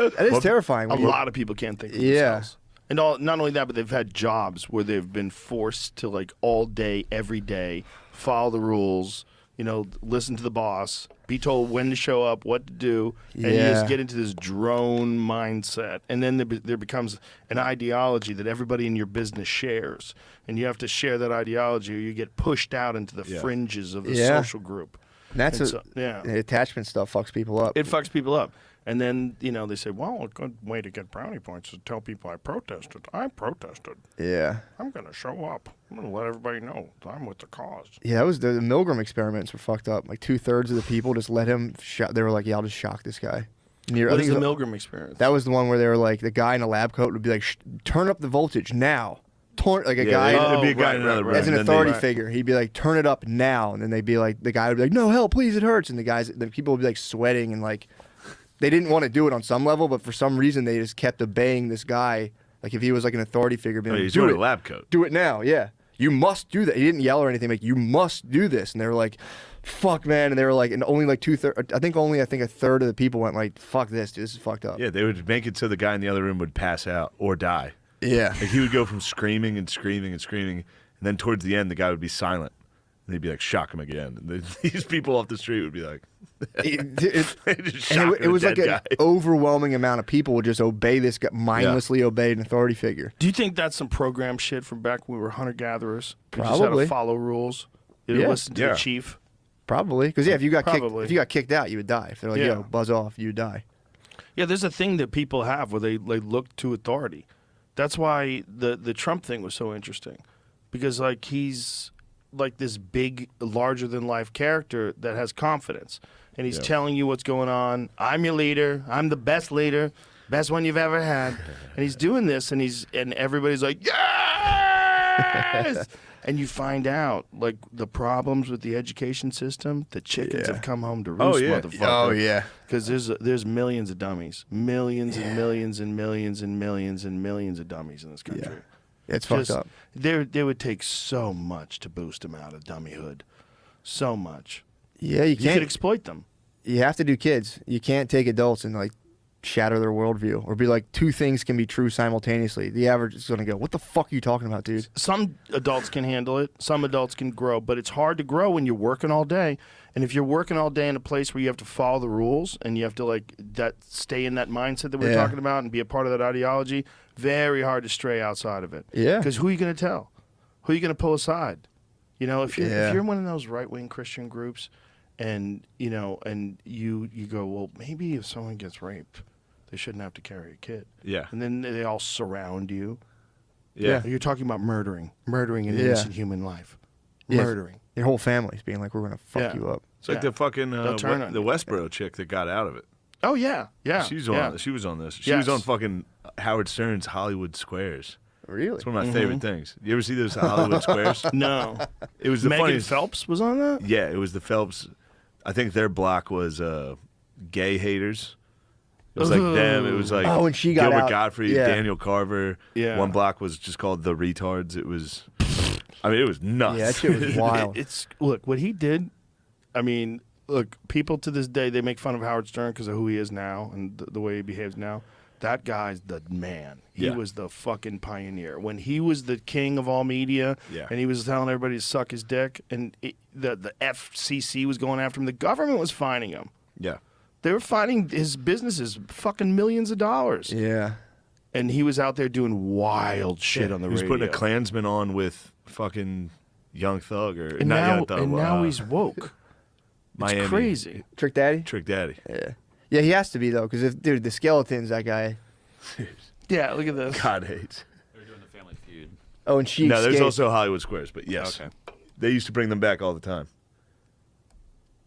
That is terrifying. A lot of people can't think of themselves. And not only that, but they've had jobs where they've been forced to, like, all day, every day, follow the rules, you know, listen to the boss, be told when to show up, what to do, and you just get into this drone mindset. And then there becomes an ideology that everybody in your business shares. And you have to share that ideology or you get pushed out into the fringes of the social group. And that's the attachment stuff fucks people up. It fucks people up. And then, you know, they say, well, a good way to get brownie points is to tell people I protested. I protested. Yeah. I'm going to show up. I'm going to let everybody know I'm with the cause. Yeah, that was the Milgram experiments were fucked up. Like 2/3 of the people just let him they were like, yeah, I'll just shock this guy. What is the Milgram experience? That was the one where they were like, the guy in a lab coat would be like, turn up the voltage now. Like a guy, it'd be a guy in another room. As an authority figure, he'd be like, "Turn it up now," and then they'd be like, the guy would be like, "No, help, please, it hurts," and the people would be like sweating and like, they didn't want to do it on some level, but for some reason they just kept obeying this guy. Like if he was like an authority figure, being like, he's wearing a lab coat. Do it now, yeah. You must do that. He didn't yell or anything. Like you must do this, and they were like, "Fuck, man!" And they were like, and only like 2/3. I think a third of the people went like, "Fuck this, dude, this is fucked up." Yeah, they would make it so the guy in the other room would pass out or die. Yeah. Like he would go from screaming and screaming and screaming, and then towards the end, the guy would be silent. And they'd be like, shock him again. And these people off the street would be like, it was like an overwhelming amount of people would just obey this guy, mindlessly obey an authority figure. Do you think that's some program shit from back when we were hunter-gatherers? Probably. Just had to follow rules. You listen to the chief. Probably. Because, if you got kicked out, you would die. If they're like, yo, buzz off, you would die. Yeah, there's a thing that people have where they look to authority. That's why the Trump thing was so interesting, because like he's like this big, larger-than-life character that has confidence, and he's telling you what's going on. I'm your leader. I'm the best leader, best one you've ever had, and he's doing this, and everybody's like, yes! And you find out, like, the problems with the education system, the chickens have come home to roost, motherfucker. Oh, yeah. Because there's millions of dummies. Millions and millions and millions and millions and millions of dummies in this country. Yeah. It's fucked up. They would take so much to boost them out of dummyhood. So much. Yeah, you can't. You could exploit them. You have to do kids. You can't take adults and, like, shatter their worldview or be like, two things can be true simultaneously. The average is going to go, what the fuck are you talking about, dude? Some adults can handle it. Some adults can grow, but it's hard to grow when you're working all day. And if you're working all day in a place where you have to follow the rules and you have to like stay in that mindset that we're talking about and be a part of that ideology, very hard to stray outside of it. Yeah. Because who are you going to tell? Who are you going to pull aside? You know, if you're in one of those right-wing Christian groups and, you know, and you go, well, maybe if someone gets raped, they shouldn't have to carry a kid. Yeah. And then they all surround you. Yeah. You're talking about murdering an innocent human life. Murdering. Your whole family's being like, we're going to fuck you up. It's like the fucking the Westboro chick that got out of it. Oh, yeah. Yeah. She was on this. She was on fucking Howard Stern's Hollywood Squares. Really? It's one of my favorite things. You ever see those Hollywood Squares? No. It was the Megan funniest. Phelps was on that? Yeah, it was the Phelps. I think their block was gay haters. It was like them. It was like and she got Gilbert out. Gottfried, Daniel Carver. Yeah. One block was just called The Retards. It was, I mean, it was nuts. Yeah, that shit was wild. Look, what he did, I mean, look, people to this day, they make fun of Howard Stern because of who he is now and the way he behaves now. That guy's the man. He was the fucking pioneer. When he was the king of all media and he was telling everybody to suck his dick and the FCC was going after him, the government was fining him. Yeah. They were fining his businesses fucking millions of dollars. Yeah. And he was out there doing wild shit on the radio. He was putting a Klansman on with fucking Young Thug or and not now, Young Thug. And now he's woke. Miami. It's crazy. Trick Daddy? Trick Daddy. Yeah. Yeah, he has to be, though, because dude, the skeletons, that guy. Yeah, look at this. God hates. They're doing the Family Feud. Oh, and she No, there's also Hollywood Squares, but yes. Okay. They used to bring them back all the time.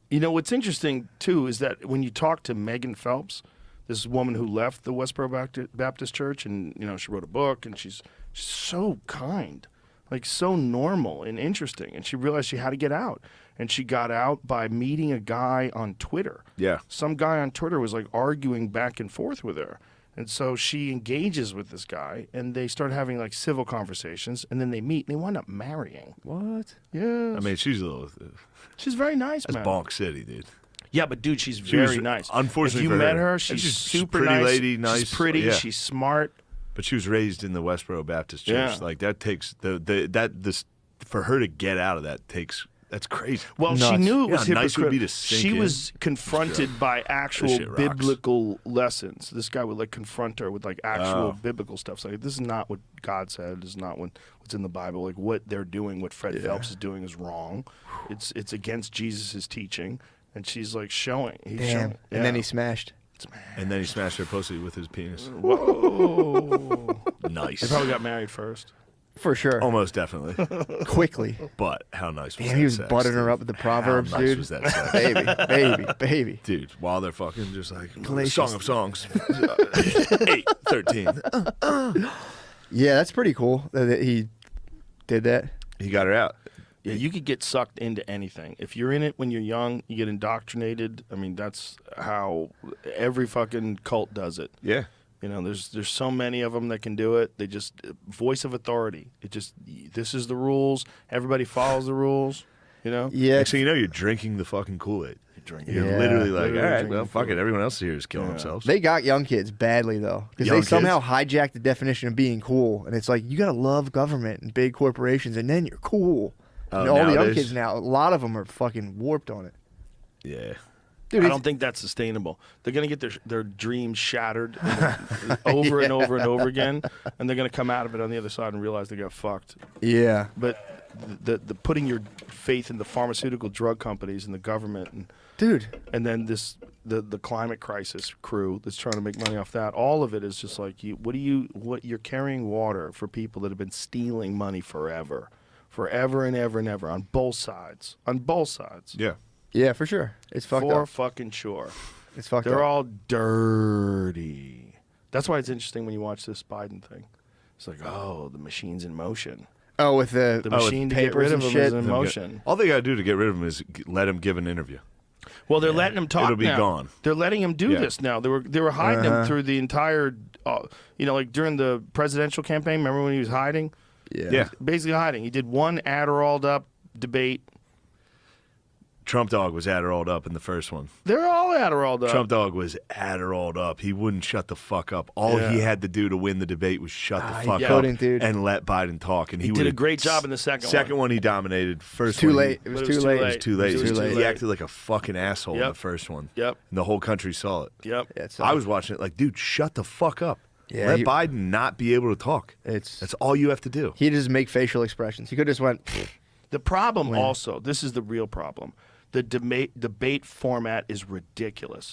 You know, what's interesting, too, is that when you talk to Megan Phelps, this woman who left the Westboro Baptist Church, and, you know, she wrote a book, and she's so kind, like so normal and interesting, and she realized she had to get out. And she got out by meeting a guy on Twitter. Yeah. Some guy on Twitter was, like, arguing back and forth with her. And so she engages with this guy, and they start having, like, civil conversations, and then they meet, and they wind up marrying. What? Yeah. I mean, she's a little. She's very nice, That's man. Bonk City, dude. Yeah, but dude, she's She was- very nice. unfortunately if you for met her, her, and she's she's super pretty nice. lady, nice, She's pretty. yeah. She's smart. But she was raised in the Westboro Baptist Church. Yeah. Like that takes this for her to get out of that takes. That's crazy. Well, she Nuts. knew it was Yeah, nice would be hypocritical. to sink She in. was confronted by actual shit rocks. biblical lessons. This guy would like confront her with like actual Oh. biblical stuff. So, like, this is not what God said. This is not what's in the Bible. Like what they're doing, what Fred Phelps is doing is wrong. It's against Jesus' teaching. And she's like showing. He's Damn. showing. And then Yeah. he smashed. And then he smashed her pussy with his penis. Whoa. Nice. They probably got married first. For sure. Almost definitely. Quickly. But how nice was Damn, that he was sex, buttering her dude? up with the Proverbs, How nice dude. was that sex? baby. Dude, while they're fucking just like Glacious. Song of Songs. 8:13. Yeah, that's pretty cool that he did that. He got her out. Yeah, you could get sucked into anything. If you're in it when you're young, you get indoctrinated. I mean, that's how every fucking cult does it. Yeah. You know, there's so many of them that can do it. They just voice of authority. It just this is the rules. Everybody follows the rules. You know. Yeah. Next thing you know, you're drinking the fucking Kool-Aid. You're Yeah. literally like, Literally all right, drinking well, fuck it. Kool-Aid. Everyone else here is killing themselves. They got young kids badly though, because Young they somehow hijacked the definition of being cool, and it's like you gotta love government and big corporations, and then you're cool. Oh, And all the young nowadays? kids now, a lot of them are fucking warped on it. Yeah. Dude, I it's- don't think that's sustainable. They're gonna get their dreams shattered over and over and over again, and they're gonna come out of it on the other side and realize they got fucked. yeah. But the putting your faith in the pharmaceutical drug companies and the government Dude, and then the climate crisis crew that's trying to make money off that, all of it is just like you're carrying water for people that have been stealing money forever and ever on both sides Yeah. yeah, for sure. It's fucked for up. fucking sure. It's fucked They're up. all dirty. That's why it's interesting when you watch this Biden thing. It's like, oh, the machine's in motion. Oh, with the Machine to get papers rid of and them is shit. in motion. All they got to do to get rid of him is let him give an interview. Well, they're letting him talk. It'll be now. gone. They're letting him do Yeah. this now. They were hiding him through the entire, like during the presidential campaign. Remember when he was hiding? Yeah. Basically hiding. He did one Adderalled up debate. Trump dog was Adderalled up in the first one. They're all Adderalled up. Trump dog was Adderalled up. He wouldn't shut the fuck up. All he had to do to win the debate was shut the he fuck up couldn't, dude. and let Biden talk. And He did would've- a great job in the second one. Second one he dominated. First Too one, late. He, It was But too late. it was too late. It was too He late. acted like a fucking asshole in Yep. the first one. Yep. And the whole country saw it. Yep. Yeah, it's, I was watching it like, dude, shut the fuck up. Yeah, Let he- Biden not be able to talk. That's all you have to do. He just make facial expressions. He could just went. The problem also, this is the real problem. The debate format is ridiculous.